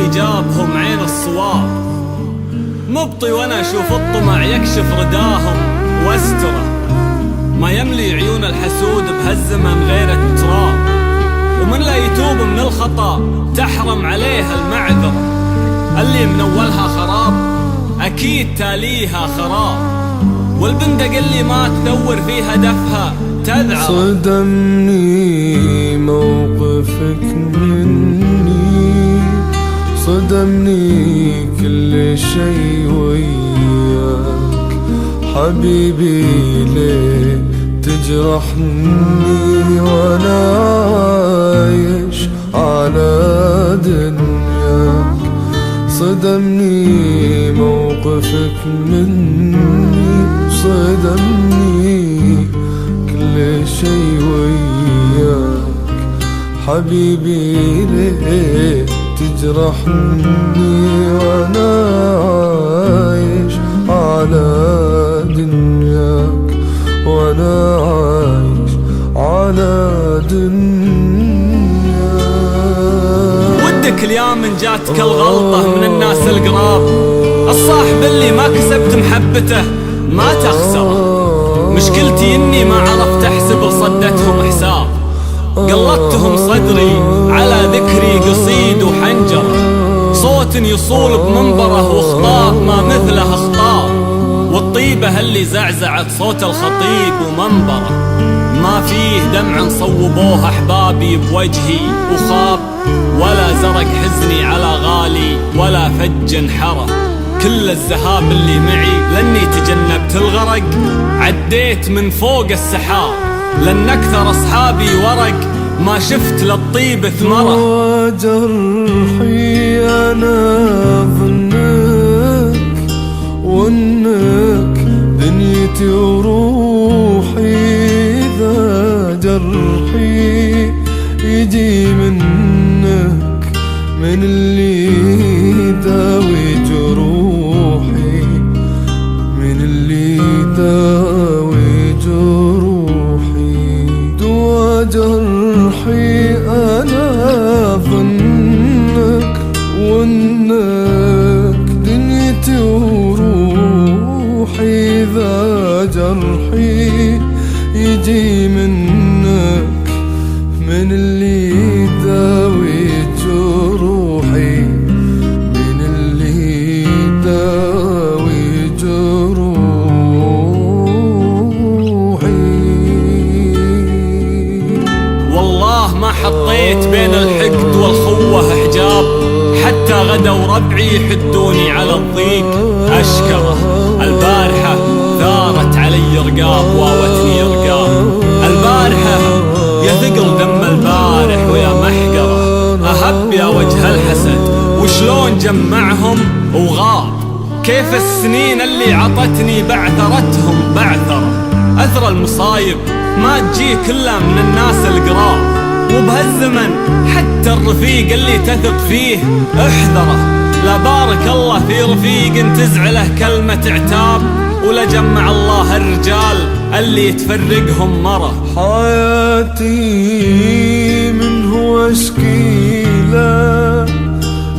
اللي جابهم عين الصواب، مبطي وانا اشوف الطمع يكشف رداهم واستره، ما يملي عيون الحسود بهالزمن غير التراب، ومن لا يتوب من الخطا تحرم عليه المعذره، اللي من اولها خراب اكيد تاليها خراب، والبندق اللي ما تدور في هدفها تذعر. صدمني موقفك مني، صدمني كل شي وياك حبيبي، ليه تجرحني وانا عايش على دنياك؟ صدمني موقفك مني، صدمني كل شي وياك حبيبي، ليه تجرحني وانا عايش على دنياك، وانا عايش على دنياك. ودك اليوم من جاتك الغلطة من الناس القراب، الصاحب اللي ما كسبت محبته ما تخسره، مشكلتي اني ما عرفت احسب صدتهم حساب، قلدتهم صدري على ذكري قصيد وحنجره، صوت يصول بمنبره وخطاب ما مثله خطاب، والطيبة اللي زعزعت صوت الخطيب ومنبره، ما فيه دمع صوبوه احبابي بوجهي وخاب، ولا زرق حزني على غالي ولا فج انحره، كل الذهاب اللي معي لاني تجنبت الغرق، عديت من فوق السحاب لان اكثر اصحابي ورق، ما شفت للطيب ثمره. جرحي انا ظنك وانك دنيتي وروحي، ذا جرحي يجي منك، من اللي يداوي جروحي، من اللي يداوي جروحي. دوا جرحي انا ظنك وانك دنيتي وروحي، ذا جرحي يجي منك، من اللي يداوي جروحي، من اللي يداوي جروحي. والله ما حطيت بين الحقد والخوة حجاب، حتى غدوا ربعي يحدوني على الضيق أشكره، البارحة ثارت علي رقاب واوتني رقاب، البارحة يا ثقل دم البارح ويا محقرة، أهب يا وجه الحسد وشلون جمعهم وغاب، كيف السنين اللي عطتني بعثرتهم بعثرة، أثر المصايب ما تجيك إلا من الناس القراب، وبهالزمن حتى الرفيق اللي تثق فيه احذره، لا بارك الله في رفيق تزعله كلمة عتاب، ولا جمع الله الرجال اللي تفرقهم مرة. حياتي منه اشكيله،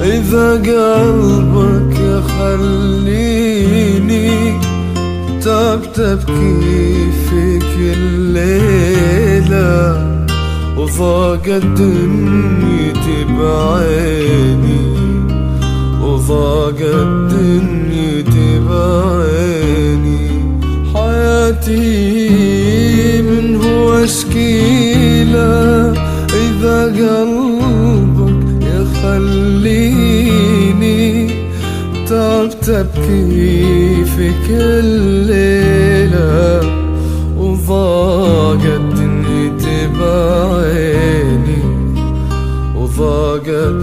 إذا قلبك يخليني تبكي في كل ليلة، وضاقت دنيتي بعيني، وضاقت دنيتي بعيني. حياتي منه اشكيله، إذا قلبك يخليني تبكي في كل ليلة، وضاقت دنيتي بعيني، وضاقت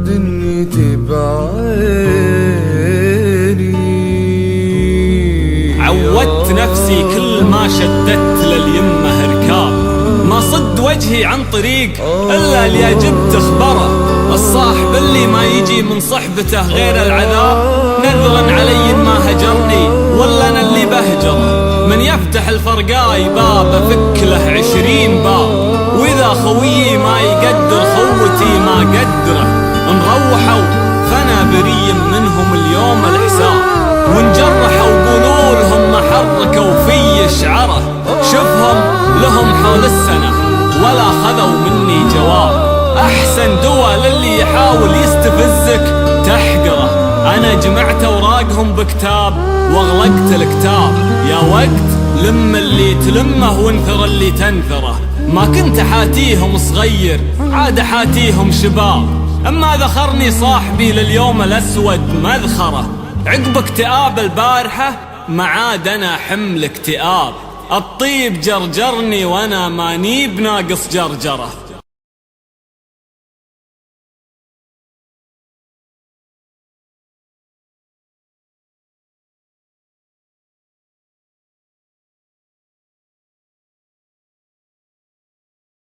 دنيتي بعيني. عودت نفسي كل ما شدت لليمة ركاب، ما صد وجهي عن طريق إلا اللي جبت اخبره، الصاحب اللي ما يجي من صحبته غير العذاب، نذرا علي ما هجرني ولا انا اللي بهجره، من يفتح الفرقاي باب افك له 20 باب، واذا خويي ما يقدر خوتي ما قدره، نروحوا فأنا بري منهم اليوم الحساب، وانجرحوا قولولهم ما حركوا في شعره، شفهم لهم حول السنة ولا خذوا مني جواب. أحسن دوا للي يحاول يستفزك تحقره، أنا جمعت أوراقهم بكتاب واغلقت الكتاب. يا وقت لم اللي تلمه وانثر اللي تنثره، ما كنت حاتيهم صغير عاد حاتيهم شباب. أما ذخرني صاحبي لليوم الأسود مذخرة، عقب اكتئاب البارحة ما عاد أنا حمل اكتئاب. الطيب جرجرني وأنا ماني بناقص جرجرة،